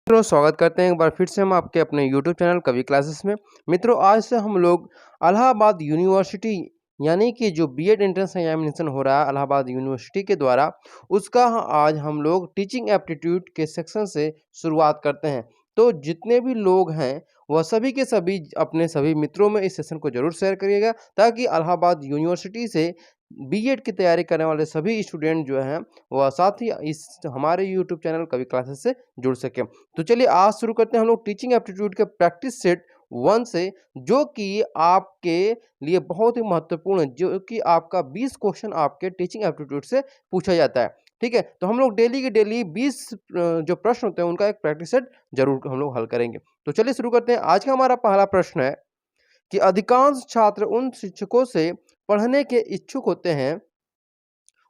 मित्रों स्वागत करते हैं एक बार फिर से हम आपके अपने यूट्यूब चैनल कवि क्लासेस में। मित्रों आज से हम लोग इलाहाबाद यूनिवर्सिटी यानी कि जो बीएड एंट्रेंस एग्जामिनेशन हो रहा है इलाहाबाद यूनिवर्सिटी के द्वारा, उसका आज हम लोग टीचिंग एप्टीट्यूड के सेक्शन से शुरुआत करते हैं। तो जितने भी लोग हैं वह सभी के सभी अपने सभी मित्रों में इस सेशन को जरूर शेयर करिएगा, ताकि इलाहाबाद यूनिवर्सिटी से बीएड की तैयारी करने वाले सभी स्टूडेंट जो हैं वह साथ ही इस हमारे यूट्यूब चैनल कवि क्लासेस से जुड़ सके। तो चलिए आज शुरू करते हैं हम लोग टीचिंग एप्टीट्यूड के प्रैक्टिस सेट 1 से, जो कि आपके लिए बहुत ही महत्वपूर्ण है, जो कि आपका 20 क्वेश्चन आपके टीचिंग एप्टीट्यूड से पूछा जाता है। ठीक है, तो हम लोग डेली के डेली 20 जो प्रश्न होते हैं उनका एक प्रैक्टिस सेट जरूर हम लोग हल करेंगे। तो चलिए शुरू करते हैं। आज का हमारा पहला प्रश्न है कि अधिकांश छात्र उन शिक्षकों से पढ़ने के इच्छुक होते हैं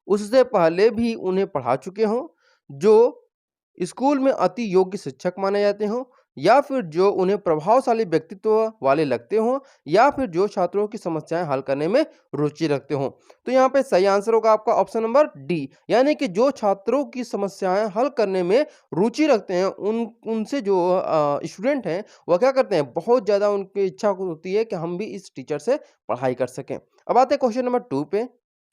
उससे पहले भी उन्हें पढ़ा चुके हों, जो स्कूल में अति योग्य शिक्षक माने जाते हों, या फिर जो उन्हें प्रभावशाली व्यक्तित्व वाले लगते हों, या फिर जो छात्रों की समस्याएं हल करने में रुचि रखते हों। तो यहाँ पे सही आंसर होगा आपका ऑप्शन नंबर डी, यानी कि जो छात्रों की समस्याएं हल करने में रुचि रखते हैं उनसे जो स्टूडेंट हैं वह क्या करते हैं, बहुत ज़्यादा उनकी इच्छा होती है कि हम भी इस टीचर से पढ़ाई कर सकें। अब आते हैं क्वेश्चन नंबर 2 पे।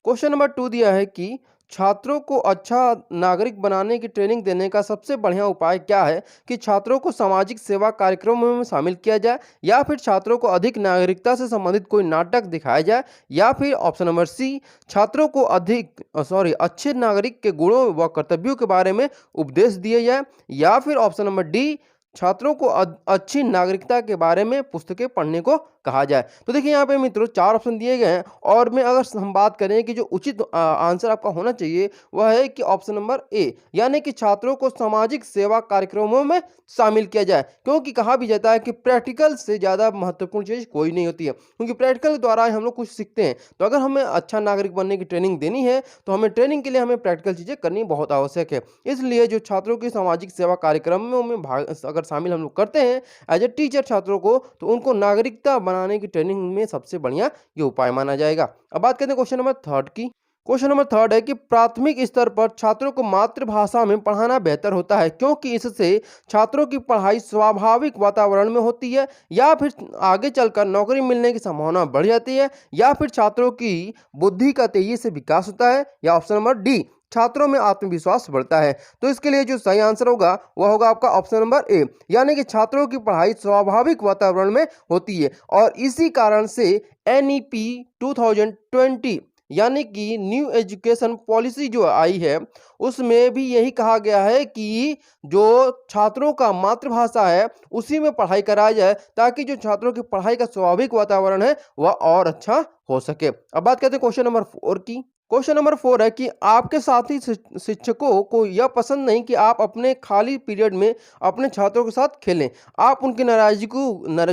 क्वेश्चन नंबर 2 दिया है कि छात्रों को अच्छा नागरिक बनाने की ट्रेनिंग देने का सबसे बढ़िया उपाय क्या है कि छात्रों को सामाजिक सेवा कार्यक्रमों में शामिल किया जाए, या फिर छात्रों को अधिक नागरिकता से संबंधित कोई नाटक दिखाया जाए, या फिर ऑप्शन नंबर सी छात्रों को अच्छे नागरिक के गुणों व कर्तव्यों के बारे में उपदेश दिए जाए, या फिर ऑप्शन नंबर डी छात्रों को अच्छी नागरिकता के बारे में पुस्तकें पढ़ने को कहा जाए। तो देखिए यहाँ पे मित्रों 4 ऑप्शन दिए गए हैं, और में अगर हम बात करें कि जो उचित आंसर आपका होना चाहिए वह है कि ऑप्शन नंबर ए, यानी कि छात्रों को सामाजिक सेवा कार्यक्रमों में शामिल किया जाए। क्योंकि कहा भी जाता है कि प्रैक्टिकल से ज़्यादा महत्वपूर्ण चीज़ कोई नहीं होती है, क्योंकि प्रैक्टिकल के द्वारा हम लोग कुछ सीखते हैं। तो अगर हमें अच्छा नागरिक बनने की ट्रेनिंग देनी है तो हमें ट्रेनिंग के लिए हमें प्रैक्टिकल चीज़ें करनी बहुत आवश्यक है। इसलिए जो छात्रों की सामाजिक सेवा कार्यक्रमों में भाग अगर शामिल हम लोग करते हैं एज ए टीचर छात्रों को, तो उनको नागरिकता बनाने की ट्रेनिंग में सबसे बढ़िया ये उपाय माना जाएगा। अब बात करते हैं क्वेश्चन नंबर 3 की। क्वेश्चन नंबर 3 है कि प्राथमिक स्तर पर छात्रों को मातृभाषा में पढ़ाना बेहतर होता है, क्योंकि इससे छात्रों की पढ़ाई स्वाभाविक वातावरण में होती है, या फिर आगे चलकर नौकरी मिलने की संभावना बढ़ जाती है, या फिर छात्रों की बुद्धि का तेजी से विकास होता है, या ऑप्शन नंबर डी छात्रों में आत्मविश्वास बढ़ता है। तो इसके लिए जो सही आंसर होगा वह होगा आपका ऑप्शन नंबर ए, यानी कि छात्रों की पढ़ाई स्वाभाविक वातावरण में होती है। और इसी कारण से एनईपी 2020 यानी कि न्यू एजुकेशन पॉलिसी जो आई है उसमें भी यही कहा गया है कि जो छात्रों का मातृभाषा है उसी में पढ़ाई कराया जाए, ताकि जो छात्रों की पढ़ाई का स्वाभाविक वातावरण है वह और अच्छा हो सके। अब बात करते हैं क्वेश्चन नंबर 4 की। क्वेश्चन नंबर 4 है कि आपके साथी शिक्षकों को यह पसंद नहीं कि आप अपने खाली पीरियड में अपने छात्रों के साथ खेलें। आप उनकी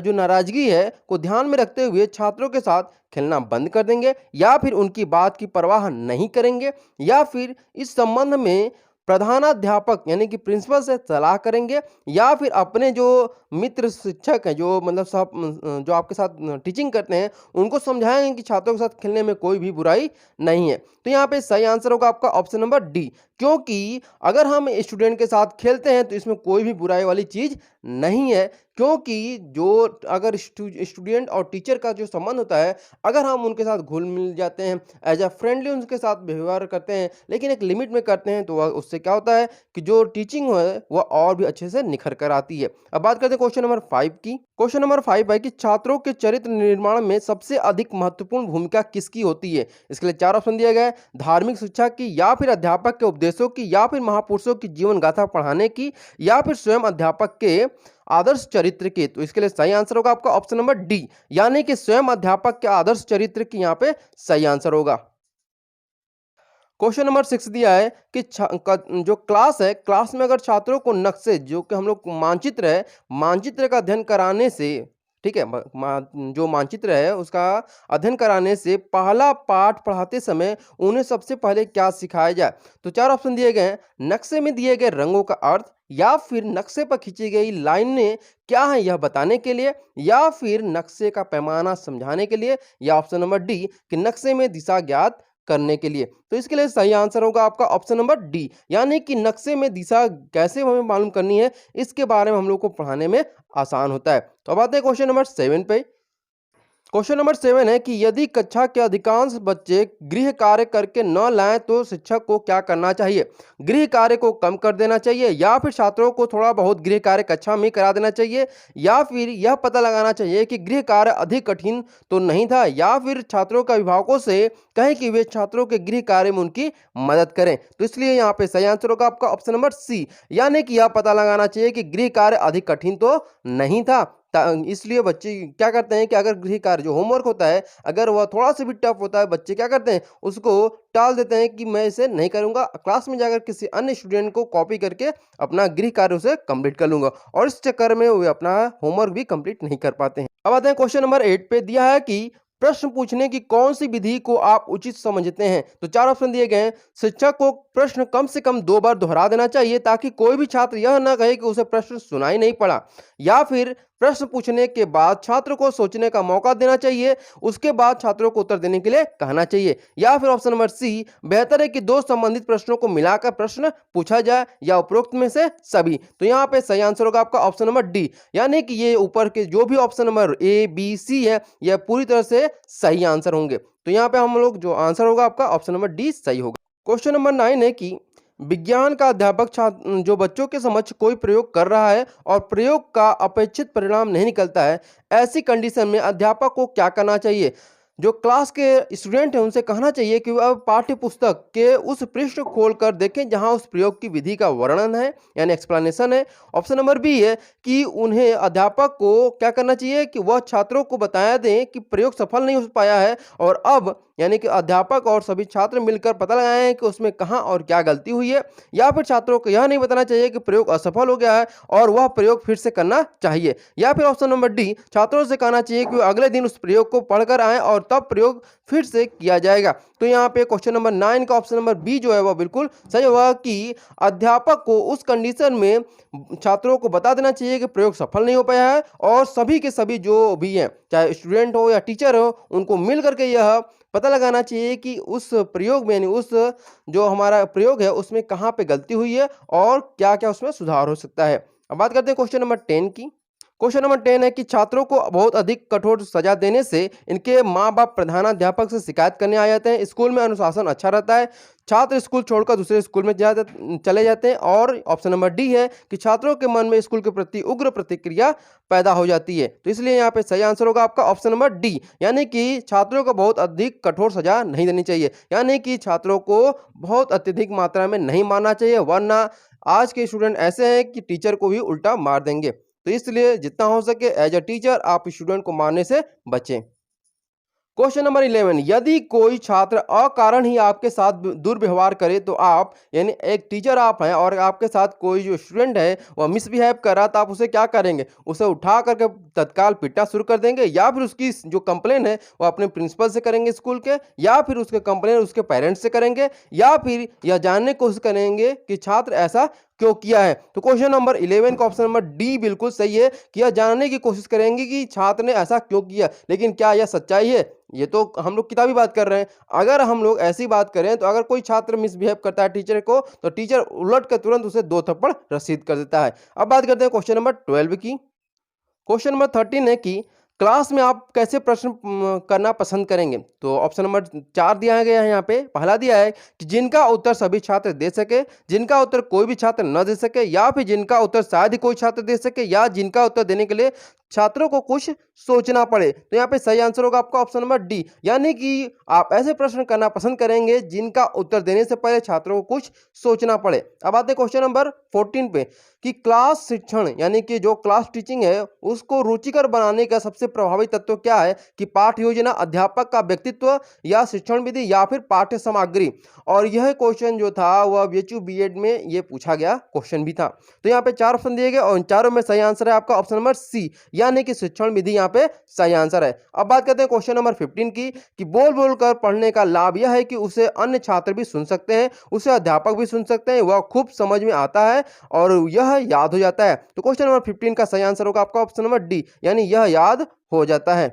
जो नाराजगी है को ध्यान में रखते हुए छात्रों के साथ खेलना बंद कर देंगे, या फिर उनकी बात की परवाह नहीं करेंगे, या फिर इस संबंध में प्रधानाध्यापक यानी कि प्रिंसिपल से सलाह करेंगे, या फिर अपने जो मित्र शिक्षक हैं जो जो आपके साथ टीचिंग करते हैं उनको समझाएंगे कि छात्रों के साथ खेलने में कोई भी बुराई नहीं है। तो यहाँ पे सही आंसर होगा आपका ऑप्शन नंबर डी, क्योंकि अगर हम स्टूडेंट के साथ खेलते हैं तो इसमें कोई भी बुराई वाली चीज़ नहीं है। क्योंकि जो अगर स्टूडेंट और टीचर का जो संबंध होता है, अगर हम उनके साथ घुल मिल जाते हैं, एज अ फ्रेंडली उनके साथ व्यवहार करते हैं, लेकिन एक लिमिट में करते हैं, तो उससे क्या होता है कि जो टीचिंग है वह और भी अच्छे से निखर कर आती है। अब बात करते हैं क्वेश्चन नंबर 5 की। क्वेश्चन नंबर 5 है कि छात्रों के चरित्र निर्माण में सबसे अधिक महत्वपूर्ण भूमिका किसकी होती है। इसके लिए 4 ऑप्शन दिए गए, धार्मिक शिक्षा की, या फिर अध्यापक के उपदेशों की, या फिर महापुरुषों की जीवन गाथा पढ़ाने की, या फिर स्वयं अध्यापक के आदर्श चरित्र के। तो इसके लिए सही आंसर होगा आपका ऑप्शन नंबर डी, यानी कि स्वयं अध्यापक के आदर्श चरित्र की यहाँ पे सही आंसर होगा। क्वेश्चन नंबर 6 दिया है कि जो क्लास है, क्लास में अगर छात्रों को नक्शे जो कि हम लोग मानचित्र है, मानचित्र का अध्ययन कराने से, ठीक है, जो मानचित्र है उसका अध्ययन कराने से पहला पाठ पढ़ाते समय उन्हें सबसे पहले क्या सिखाया जाए। तो 4 ऑप्शन दिए गए हैं, नक्शे में दिए गए रंगों का अर्थ, या फिर नक्शे पर खींची गई लाइनें क्या है यह बताने के लिए, या फिर नक्शे का पैमाना समझाने के लिए, या ऑप्शन नंबर डी कि नक्शे में दिशा ज्ञात करने के लिए। तो इसके लिए सही आंसर होगा आपका ऑप्शन नंबर डी, यानी कि नक्शे में दिशा कैसे हमें मालूम करनी है, इसके बारे में हम लोग को पढ़ाने में आसान होता है। तो अब आते हैं क्वेश्चन नंबर 7 पे। क्वेश्चन नंबर 7 है कि यदि कक्षा के अधिकांश बच्चे गृह कार्य करके न लाएं तो शिक्षक को क्या करना चाहिए? गृह कार्य को कम कर देना चाहिए, या फिर छात्रों को थोड़ा बहुत गृह कार्य कक्षा में करा देना चाहिए, या फिर यह पता लगाना चाहिए कि गृह कार्य अधिक कठिन तो नहीं था, या फिर छात्रों के अभिभावकों से कहें कि वे छात्रों के गृह कार्य में उनकी मदद करें। तो इसलिए यहाँ पे सही आंसर होगा आपका ऑप्शन नंबर सी, यानी कि यह पता लगाना चाहिए कि गृह कार्य अधिक कठिन तो नहीं था। इसलिए बच्चे क्या करते हैं कि अगर गृह कार्य जो होमवर्क होता है, अगर वह थोड़ा सा भी टफ होता है, बच्चे क्या करते हैं उसको टाल देते हैं कि मैं इसे नहीं करूंगा, क्लास में जाकर किसी अन्य स्टूडेंट को कॉपी करके अपना गृह कार्य उसे कंप्लीट कर लूंगा, और इस चक्कर में वे अपना होमवर्क भी कंप्लीट नहीं कर पाते हैं। अब आते हैं क्वेश्चन नंबर 8 पे। दिया है कि प्रश्न पूछने की कौन सी विधि को आप उचित समझते हैं? तो 4 ऑप्शन दिए गए हैं। शिक्षक को प्रश्न कम से कम 2 बार दोहरा देना चाहिए ताकि कोई भी छात्र यह न कहे कि उसे प्रश्न सुनाई नहीं पड़ा, या फिर प्रश्न पूछने के बाद छात्र को सोचने का मौका देना चाहिए, उसके बाद छात्रों को उत्तर देने के लिए कहना चाहिए, या फिर ऑप्शन नंबर सी, बेहतर है कि 2 संबंधित प्रश्नों को मिलाकर प्रश्न पूछा जाए, या उपरोक्त में से सभी। तो यहाँ पे सही आंसर होगा आपका ऑप्शन नंबर डी, यानी कि ये ऊपर के जो भी option number A B C है यह पूरी तरह से सही आंसर होंगे। तो यहाँ पे हम लोग जो आंसर होगा आपका ऑप्शन नंबर डी सही होगा। क्वेश्चन नंबर 9 है कि विज्ञान का अध्यापक छात्र जो बच्चों के समक्ष कोई प्रयोग कर रहा है और प्रयोग का अपेक्षित परिणाम नहीं निकलता है, ऐसी कंडीशन में अध्यापक को क्या करना चाहिए? जो क्लास के स्टूडेंट हैं उनसे कहना चाहिए कि वह पाठ्य पुस्तक के उस पृष्ठ खोल कर देखें जहां उस प्रयोग की विधि का वर्णन है, यानी एक्सप्लेनेशन है। ऑप्शन नंबर बी है कि उन्हें अध्यापक को क्या करना चाहिए कि वह छात्रों को बताया दें कि प्रयोग सफल नहीं हो पाया है, और अब यानी कि अध्यापक और सभी छात्र मिलकर पता लगाएं कि उसमें कहां और क्या गलती हुई है, या फिर छात्रों को यह नहीं बताना चाहिए कि प्रयोग असफल हो गया है और वह प्रयोग फिर से करना चाहिए, या फिर ऑप्शन नंबर डी, छात्रों से कहना चाहिए कि वे अगले दिन उस प्रयोग को पढ़कर आएं और तब प्रयोग फिर से किया जाएगा। तो यहाँ पे क्वेश्चन नंबर 9 का ऑप्शन नंबर बी जो है वह बिल्कुल सही होगा कि अध्यापक को उस कंडीशन में छात्रों को बता देना चाहिए कि प्रयोग सफल नहीं हो पाया है, और सभी के सभी जो भी हैं, चाहे स्टूडेंट हो या टीचर हो, उनको मिल करके यह पता लगाना चाहिए कि उस प्रयोग में, यानी उस जो हमारा प्रयोग है उसमें कहाँ पे गलती हुई है और क्या क्या उसमें सुधार हो सकता है। अब बात करते हैं क्वेश्चन नंबर 10 की। क्वेश्चन नंबर 10 है कि छात्रों को बहुत अधिक कठोर सजा देने से इनके माँ बाप प्रधानाध्यापक से शिकायत करने आ जाते हैं। स्कूल में अनुशासन अच्छा रहता है, छात्र स्कूल छोड़कर दूसरे स्कूल में चले जाते हैं, और ऑप्शन नंबर डी है कि छात्रों के मन में स्कूल के प्रति उग्र प्रतिक्रिया पैदा हो जाती है। तो इसलिए यहाँ पे सही आंसर होगा आपका ऑप्शन नंबर डी, यानी कि छात्रों को बहुत अधिक कठोर सजा नहीं देनी चाहिए, यानी कि छात्रों को बहुत अत्यधिक मात्रा में नहीं मारना चाहिए, वरना आज के स्टूडेंट ऐसे हैं कि टीचर को भी उल्टा मार देंगे। तो इसलिए जितना हो सके एज अ टीचर आप स्टूडेंट को मारने से बचें। क्वेश्चन नंबर 11, यदि कोई छात्र अकारण ही आपके साथ दुर्व्यवहार करे तो आप, यानी एक टीचर आप हैं और आपके साथ कोई जो स्टूडेंट है वह मिसबिहेव कर रहा, तो आप उसे क्या करेंगे? उसे उठा करके तत्काल पीटना शुरू कर देंगे, या फिर उसकी जो कंप्लेन है वो अपने प्रिंसिपल से करेंगे स्कूल के, या फिर उसके कंप्लेन उसके पेरेंट्स से करेंगे, या फिर यह जानने की कोशिश करेंगे कि छात्र ऐसा क्यों किया है? तो क्वेश्चन नंबर 11 का ऑप्शन नंबर डी बिल्कुल सही है कि यह जानने की कोशिश करेंगे कि छात्र ने ऐसा क्यों किया। लेकिन क्या यह सच्चाई है? ये तो हम लोग किताबी बात कर रहे हैं। अगर हम लोग ऐसी बात करें तो अगर कोई छात्र मिसबिहेव करता है टीचर को, तो टीचर उलट कर तुरंत उसे 2 थप्पड़ रसीद कर देता है। अब बात करते हैं क्वेश्चन नंबर 12 की। क्वेश्चन नंबर 13 है कि क्लास में आप कैसे प्रश्न करना पसंद करेंगे? तो ऑप्शन नंबर 4 दिया गया है यहाँ पे। पहला दिया है कि जिनका उत्तर सभी छात्र दे सके, जिनका उत्तर कोई भी छात्र न दे सके, या फिर जिनका उत्तर शायद ही कोई छात्र दे सके, या जिनका उत्तर देने के लिए छात्रों को कुछ सोचना पड़े। तो यहाँ पे सही आंसर होगा आपका ऑप्शन नंबर डी, यानी कि आप ऐसे प्रश्न करना पसंद करेंगे जिनका उत्तर देने से पहले छात्रों को कुछ सोचना पड़े। अब आते हैं क्वेश्चन नंबर 14 पे कि क्लास शिक्षण, यानी कि जो क्लास टीचिंग है उसको रुचिकर बनाने का सबसे प्रभावी तत्व क्या है? कि पाठ योजना, अध्यापक का व्यक्तित्व, या शिक्षण विधि, या फिर पाठ्य सामग्री। और यह क्वेश्चन जो था वह बीएचयू बीएड में ये पूछा गया क्वेश्चन भी था। तो यहाँ पे 4 ऑप्शन दिए गए और इन चारों में सही आंसर है आपका ऑप्शन नंबर सी, यानी कि शिक्षण विधि यहाँ पे सही आंसर है। अब बात करते हैं क्वेश्चन नंबर 15 की कि बोल बोल कर पढ़ने का लाभ यह है कि उसे अन्य छात्र भी सुन सकते हैं, उसे अध्यापक भी सुन सकते हैं, वह खूब समझ में आता है और यह याद हो जाता है। तो क्वेश्चन नंबर 15 का सही आंसर होगा आपका ऑप्शन नंबर डी, यानी यह याद हो जाता है।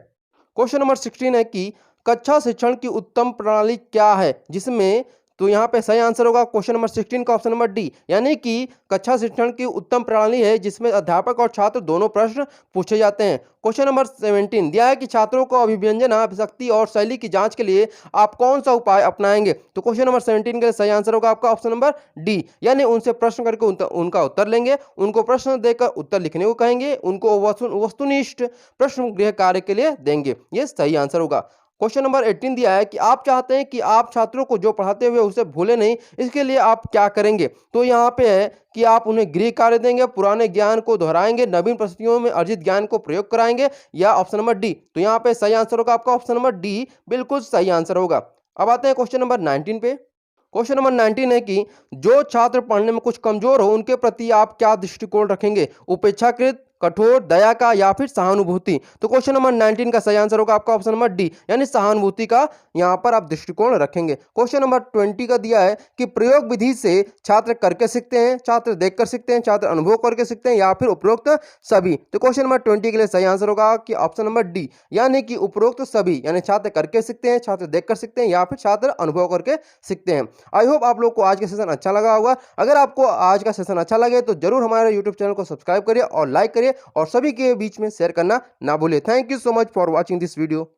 क्वेश्चन नंबर 16 है कि कक्षा शिक्षण की उत्तम प्रणाली क्या है, जिसमें तो यहाँ पे सही आंसर होगा क्वेश्चन नंबर 16 का ऑप्शन नंबर डी, यानी कि कक्षा शिक्षण की उत्तम प्रणाली है जिसमें अध्यापक और छात्र दोनों प्रश्न पूछे जाते हैं। क्वेश्चन नंबर 17 दिया है कि छात्रों को अभिव्यंजना शक्ति और शैली की जांच के लिए आप कौन सा उपाय अपनाएंगे। तो क्वेश्चन नंबर 17 का सही आंसर होगा आपका ऑप्शन नंबर डी, यानी उनसे प्रश्न करके उनका उत्तर लेंगे, उनको प्रश्न देकर उत्तर लिखने को कहेंगे, उनको वस्तुनिष्ठ प्रश्न गृह कार्य के लिए देंगे। ये सही आंसर होगा। क्वेश्चन नंबर 18 दिया है कि आप चाहते हैं कि आप छात्रों को जो पढ़ाते हुए उसे भूले नहीं, इसके लिए आप क्या करेंगे। तो यहाँ पे है कि आप उन्हें गृह कार्य देंगे, पुराने ज्ञान को दोहराएंगे, नवीन परिस्थितियों में अर्जित ज्ञान को प्रयोग कराएंगे, या ऑप्शन नंबर डी। तो यहाँ पे सही आंसर होगा आपका ऑप्शन नंबर डी, बिल्कुल सही आंसर होगा। अब आते हैं क्वेश्चन नंबर 19 पे। क्वेश्चन नंबर 19 है कि जो छात्र पढ़ने में कुछ कमजोर हो उनके प्रति आप क्या दृष्टिकोण रखेंगे, उपेक्षाकृत, कठोर, दया का, या फिर सहानुभूति। तो क्वेश्चन नंबर 19 का सही आंसर होगा आपका ऑप्शन नंबर डी, यानी सहानुभूति का यहां पर आप दृष्टिकोण रखेंगे। क्वेश्चन नंबर 20 का दिया है कि प्रयोग विधि से छात्र करके सीखते हैं, छात्र देखकर सीखते हैं, छात्र अनुभव करके सीखते हैं, या फिर उपरोक्त सभी। तो क्वेश्चन नंबर 20 के लिए सही आंसर होगा कि ऑप्शन नंबर डी, यानी कि उपरोक्त सभी, यानी छात्र करके सीखते हैं, छात्र देखकर सीखते हैं, या फिर छात्र अनुभव करके सीखते हैं। आई होप आप लोग को आज का सेशन अच्छा लगा होगा। अगर आपको आज का सेशन अच्छा लगे तो जरूर हमारे यूट्यूब चैनल को सब्सक्राइब करिए और लाइक करिए और सभी के बीच में शेयर करना ना भूलिए। Thank you so much for watching this video.